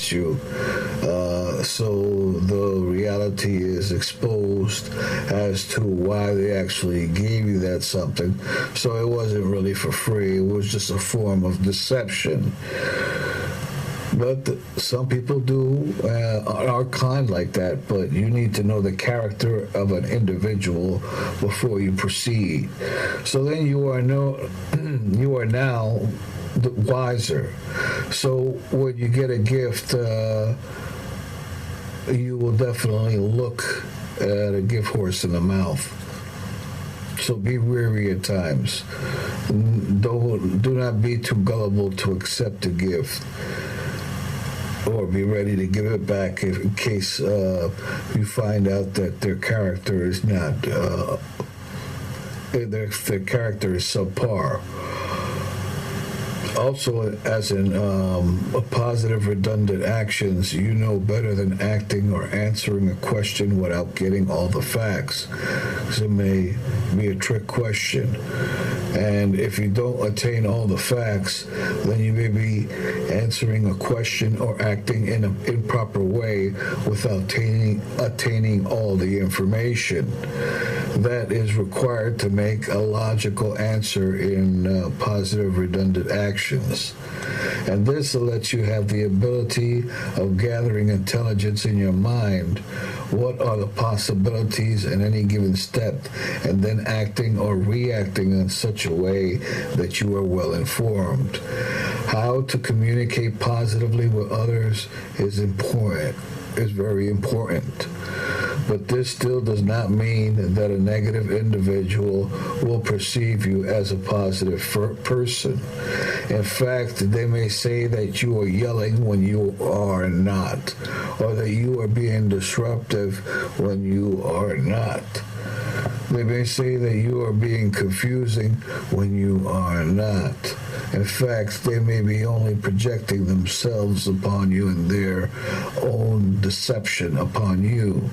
against you. So the reality is exposed as to why they actually gave you that something. So it wasn't really for free. It was just a form of deception. But some people are kind like that, but you need to know the character of an individual before you proceed. So then you are now wiser. So when you get a gift, you will definitely look at a gift horse in the mouth. So be wary at times. Do not be too gullible to accept a gift, or be ready to give it back in case you find out that their character is not their character is subpar. Also, as in positive redundant actions, you know better than acting or answering a question without getting all the facts, because it may be a trick question. And if you don't attain all the facts, then you may be answering a question or acting in an improper way without attaining all the information that is required to make a logical answer in positive redundant actions. And this lets you have the ability of gathering intelligence in your mind. What are the possibilities in any given step, and then acting or reacting in such a way that you are well informed. How to communicate positively with others is very important. But this still does not mean that a negative individual will perceive you as a positive person. In fact, they may say that you are yelling when you are not, or that you are being disruptive when you are not. They may say that you are being confusing when you are not. In fact, they may be only projecting themselves upon you and their own deception upon you.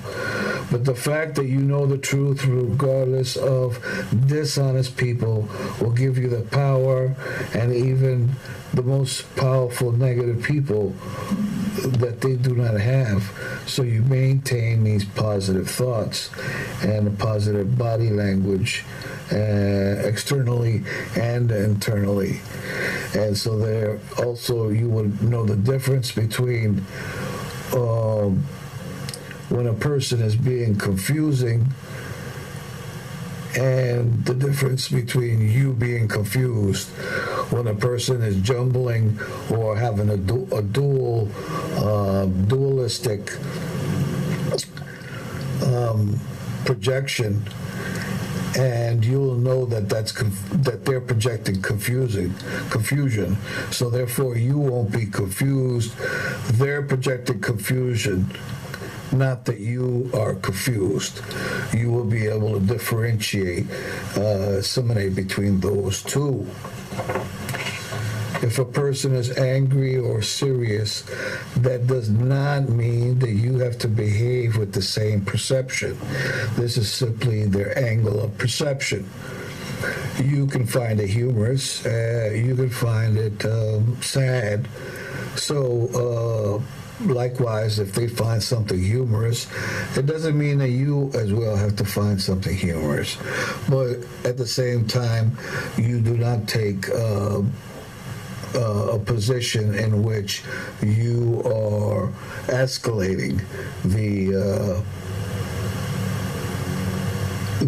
But the fact that you know the truth, regardless of dishonest people, will give you the power, and even the most powerful negative people, that they do not have. So you maintain these positive thoughts and a positive body language externally and internally. And so there also you would know the difference between when a person is being confusing and the difference between you being confused when a person is jumbling or having a dualistic projection, and you'll know that that they're projecting confusion. So therefore, you won't be confused. They're projecting confusion. Not that you are confused. You will be able to differentiate, disseminate between those two. If a person is angry or serious, that does not mean that you have to behave with the same perception. This is simply their angle of perception. You can find it humorous. You can find it sad. So, likewise, if they find something humorous, it doesn't mean that you as well have to find something humorous. But at the same time, you do not take a position in which you are escalating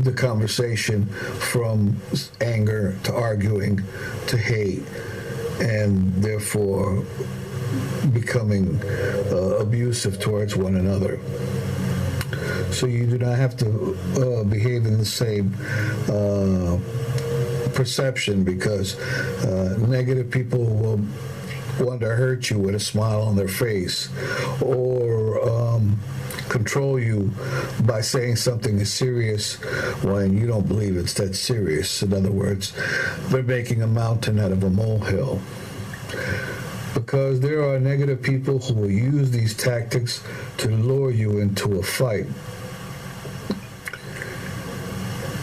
the conversation from anger to arguing to hate, and therefore becoming abusive towards one another. So you do not have to behave in the same perception, because negative people will want to hurt you with a smile on their face, or control you by saying something is serious when you don't believe it's that serious. In other words, they're making a mountain out of a molehill. Because there are negative people who will use these tactics to lure you into a fight.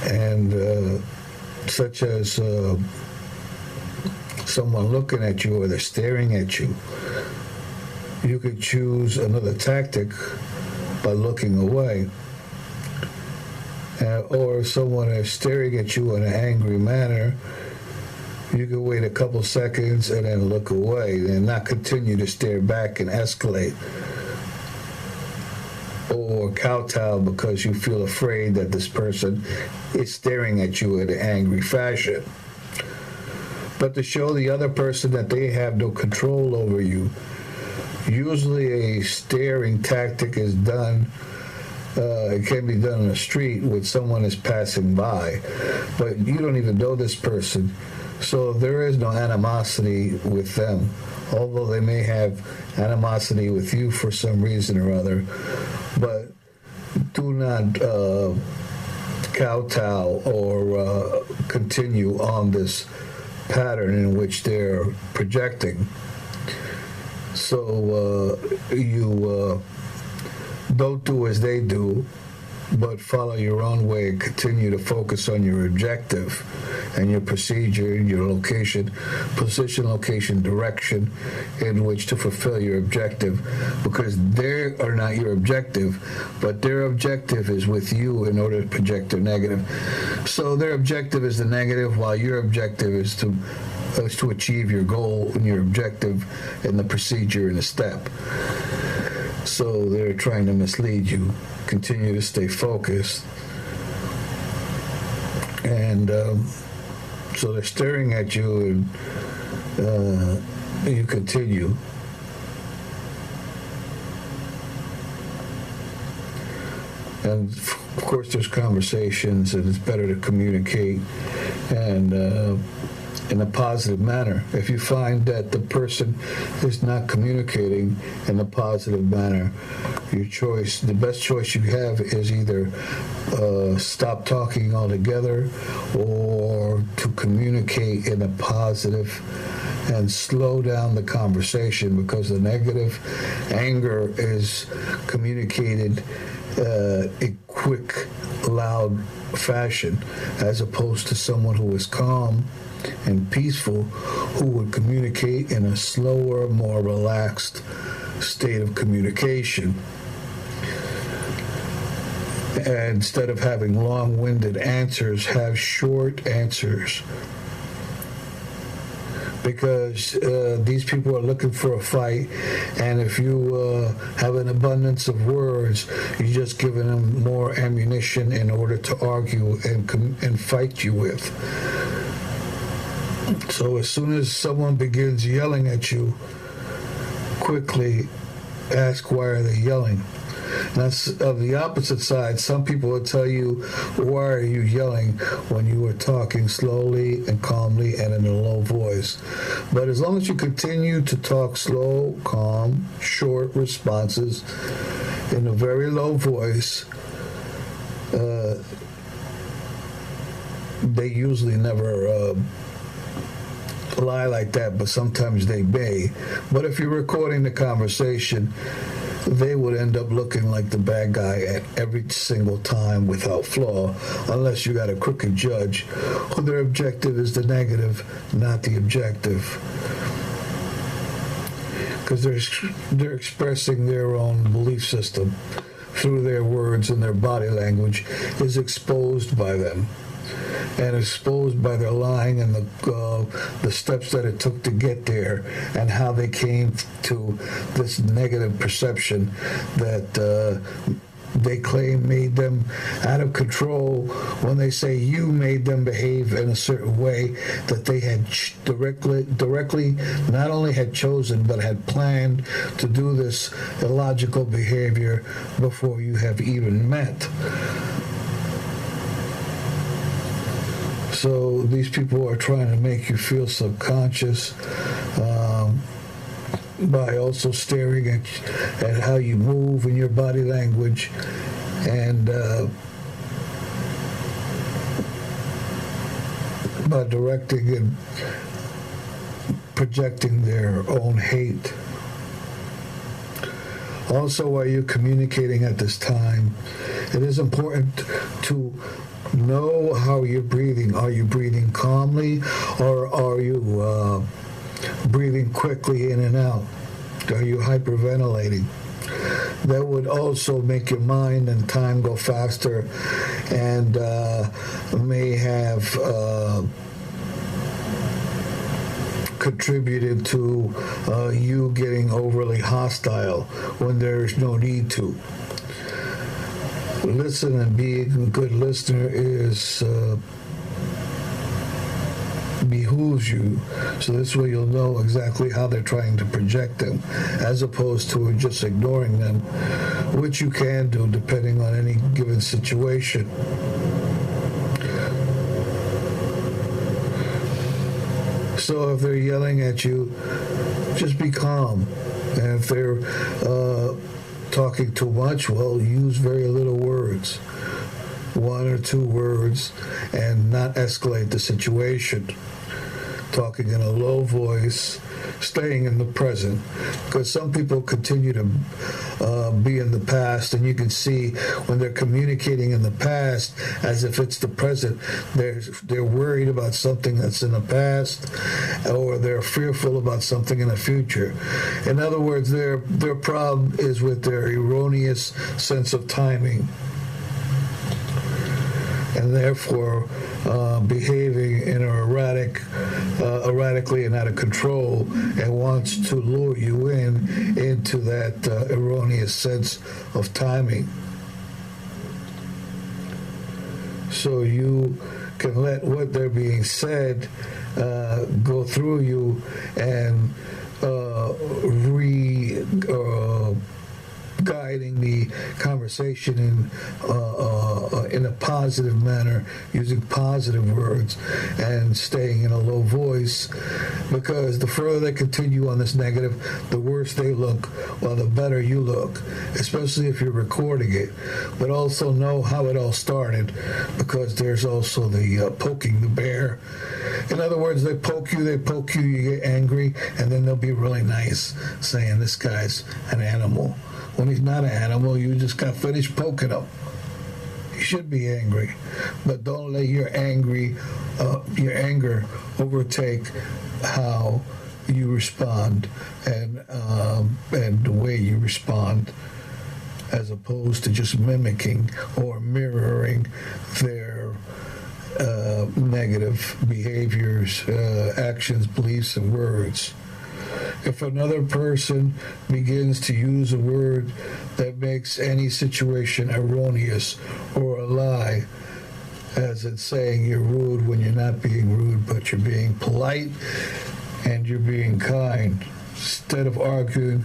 And such as someone looking at you, or they're staring at you, You could choose another tactic by looking away. Or if someone is staring at you in an angry manner, you can wait a couple seconds and then look away and not continue to stare back and escalate. Or kowtow because you feel afraid that this person is staring at you in an angry fashion. But to show the other person that they have no control over you, usually a staring tactic is done. It can be done on the street when someone is passing by, but you don't even know this person, so there is no animosity with them, although they may have animosity with you for some reason or other. But do not kowtow or continue on this pattern in which they're projecting. So you don't do as they do, but follow your own way and continue to focus on your objective and your procedure and your location, position, location, direction in which to fulfill your objective, because they are not your objective, but their objective is with you in order to project their negative. So their objective is the negative, while your objective is to achieve your goal and your objective and the procedure and the step. So they're trying to mislead you. Continue to stay focused. And so they're staring at you, and you continue. And of course there's conversations, and it's better to communicate and in a positive manner. If you find that the person is not communicating in a positive manner, the best choice you have is either stop talking altogether or to communicate in a positive and slow down the conversation, because the negative anger is communicated in quick, loud fashion, as opposed to someone who is calm and peaceful, who would communicate in a slower, more relaxed state of communication. And instead of having long-winded answers, have short answers. Because these people are looking for a fight, and if you have an abundance of words, you're just giving them more ammunition in order to argue and fight you with. So as soon as someone begins yelling at you, quickly ask, why are they yelling? That's of the opposite side. Some people will tell you, why are you yelling, when you were talking slowly and calmly and in a low voice. But as long as you continue to talk slow, calm, short responses in a very low voice, they usually never lie like that, but sometimes they may. But if you're recording the conversation, they would end up looking like the bad guy at every single time without flaw, unless you got a crooked judge who their objective is the negative, not the objective. Because they're expressing their own belief system through their words, and their body language is exposed by them, and exposed by their lying and the steps that it took to get there, and how they came to this negative perception that they claim made them out of control, when they say you made them behave in a certain way that they had directly not only had chosen, but had planned to do this illogical behavior before you have even met. So these people are trying to make you feel subconscious by also staring at how you move in your body language, and by directing and projecting their own hate. Also, while you're communicating at this time, it is important to know how you're breathing. Are you breathing calmly, or are you breathing quickly in and out? Are you hyperventilating? That would also make your mind and time go faster, and may have contributed to you getting overly hostile when there's no need to. Listen, and being a good listener is behooves you, so this way you'll know exactly how they're trying to project them, as opposed to just ignoring them, which you can do depending on any given situation. So if they're yelling at you, just be calm. And if they're talking too much, well, use very little words, 1 or 2 words, and not escalate the situation. Talking in a low voice, staying in the present, because some people continue to be in the past, and you can see when they're communicating in the past as if it's the present, they're worried about something that's in the past, or they're fearful about something in the future. In other words, their problem is with their erroneous sense of timing, and therefore behaving in an erratically and out of control, and wants to lure you into that erroneous sense of timing. So you can let what they're being said go through you and guiding the conversation in a positive manner, using positive words and staying in a low voice, because the further they continue on this negative, the worse they look, while the better you look, especially if you're recording it. But also know how it all started, because there's also the poking the bear. In other words, they poke you, you get angry, and then they'll be really nice, saying this guy's an animal. When he's not an animal, you just got finished poking him. You should be angry, but don't let your anger overtake how you respond and the way you respond, as opposed to just mimicking or mirroring their negative behaviors, actions, beliefs, and words. If another person begins to use a word that makes any situation erroneous or a lie, as in saying you're rude when you're not being rude, but you're being polite and you're being kind, instead of arguing,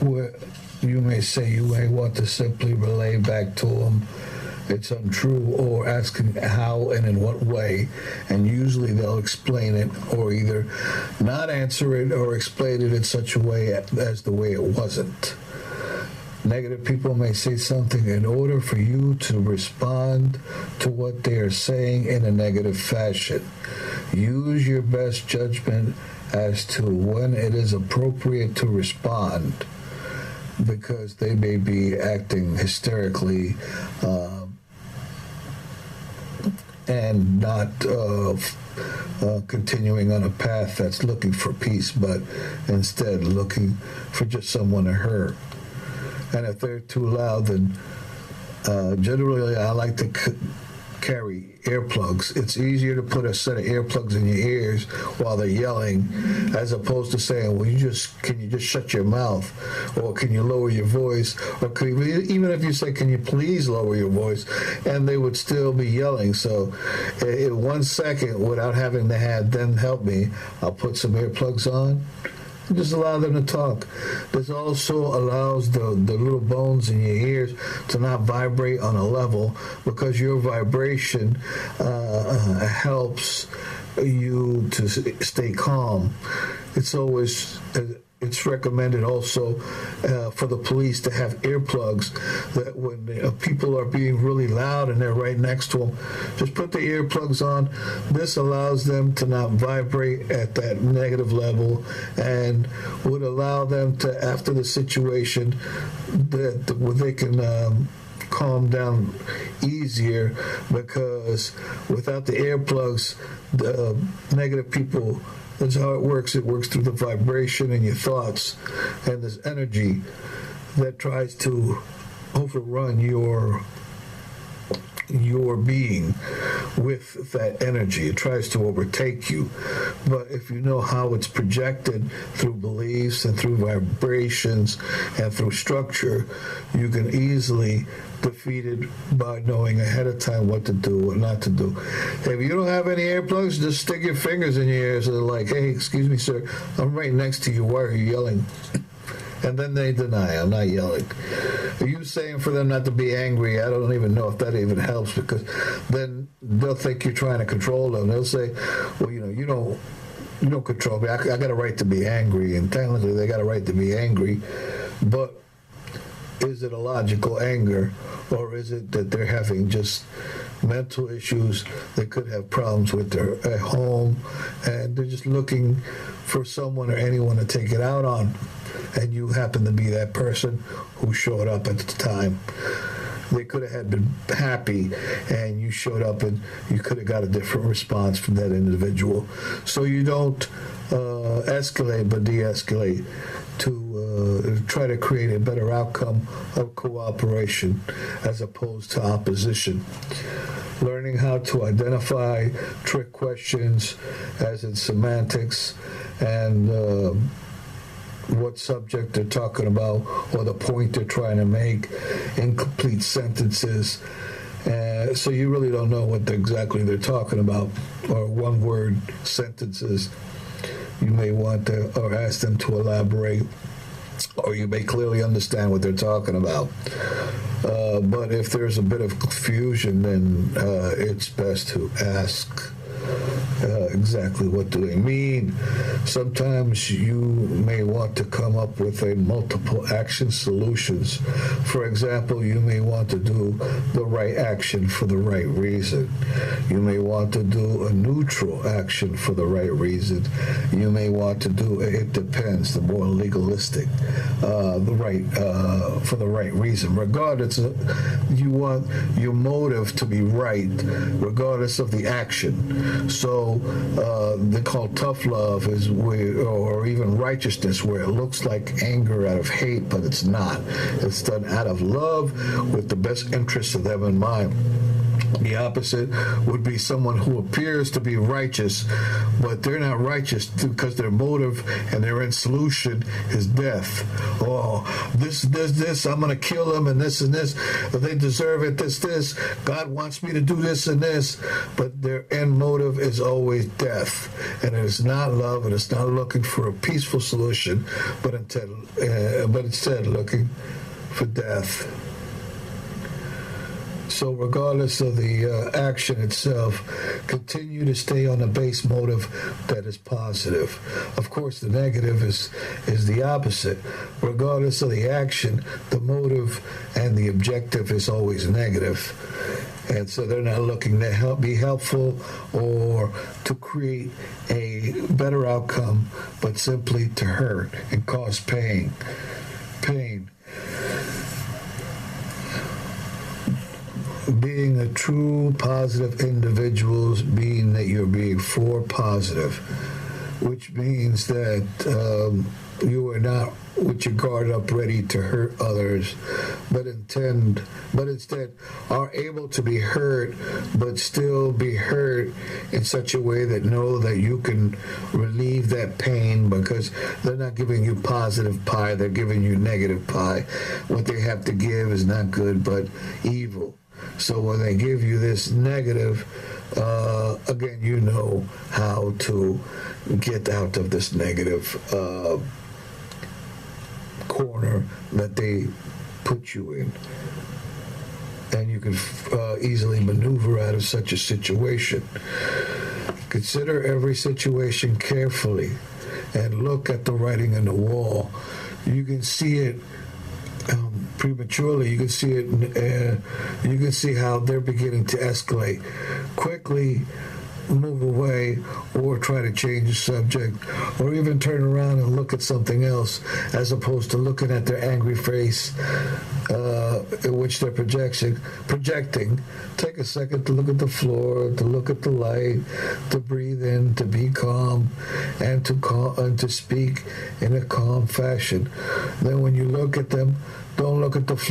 you may say you may want to simply relay back to them it's untrue, or asking how and in what way, and usually they'll explain it, or either not answer it or explain it in such a way as the way it wasn't. Negative people may say something in order for you to respond to what they are saying in a negative fashion. Use your best judgment as to when it is appropriate to respond, because they may be acting hysterically and not continuing on a path that's looking for peace, but instead looking for just someone to hurt. And if they're too loud, then generally I like to carry earplugs. It's easier to put a set of earplugs in your ears while they're yelling, as opposed to saying, well, can you just shut your mouth, or can you lower your voice, or even if you say, can you please lower your voice, and they would still be yelling. So in 1 second, without having to have them help me, I'll put some earplugs on. Just allow them to talk. This also allows the little bones in your ears to not vibrate on a level, because your vibration helps you to stay calm. It's recommended also for the police to have earplugs, that when people are being really loud and they're right next to them, just put the earplugs on. This allows them to not vibrate at that negative level, and would allow them to, after the situation, that they can calm down easier, because without the earplugs, the negative people That's how it works. It works through the vibration in your thoughts, and this energy that tries to overrun your being with that energy. It tries to overtake you. But if you know how it's projected through beliefs and through vibrations and through structure, you can easily defeat it by knowing ahead of time what to do, what not to do. If you don't have any earplugs, just stick your fingers in your ears and like, hey, excuse me, sir, I'm right next to you. Why are you yelling? And then they deny, I'm not yelling. Are you saying for them not to be angry? I don't even know if that even helps, because then they'll think you're trying to control them. They'll say, well, you don't control me. I got a right to be angry, and technically they got a right to be angry. But is it a logical anger, or is it that they're having just mental issues? They could have problems with their at home, and they're just looking for someone or anyone to take it out on. And you happen to be that person who showed up at the time. They could have been happy, and you showed up, and you could have got a different response from that individual. So you don't escalate, but de-escalate to try to create a better outcome of cooperation as opposed to opposition. Learning how to identify trick questions, as in semantics, and what subject they're talking about, or the point they're trying to make, incomplete sentences. So you really don't know what exactly they're talking about, or one-word sentences. You may want to, or ask them to elaborate, or you may clearly understand what they're talking about. But if there's a bit of confusion, then it's best to ask exactly what do they mean. Sometimes you may want to come up with a multiple action solutions. For example, you may want to do the right action for the right reason. You may want to do a neutral action for the right reason. You may want to do it depends, the more legalistic, the right for the right reason. Regardless, you want your motive to be right, regardless of the action. So they call tough love is where, or even righteousness, where it looks like anger out of hate, but it's not. It's done out of love with the best interests of them in mind. The opposite would be someone who appears to be righteous, but they're not righteous because their motive and their end solution is death. Oh, this, I'm going to kill them, and this, they deserve it, this, God wants me to do this and this, but their end motive is always death. And it is not love, and it's not looking for a peaceful solution, but instead looking for death. So regardless of the action itself, continue to stay on the base motive that is positive. Of course, the negative is the opposite. Regardless of the action, the motive and the objective is always negative. And so they're not looking to be helpful or to create a better outcome, but simply to hurt and cause pain. Being a true positive individual means that you're being for positive, which means that you are not with your guard up ready to hurt others, but instead are able to be hurt, but still be hurt in such a way that know that you can relieve that pain, because they're not giving you positive pie, they're giving you negative pie. What they have to give is not good, but evil. So when they give you this negative, again, you know how to get out of this negative corner that they put you in. And you can easily maneuver out of such a situation. Consider every situation carefully and look at the writing on the wall. You can see it prematurely. You can see it. You can see how they're beginning to escalate quickly. move away or try to change the subject or even turn around and look at something else as opposed to looking at their angry face in which they're projecting. Take a second to look at the floor, to look at the light, to breathe in, to be calm, and to speak in a calm fashion. Then when you look at them, don't look at the floor.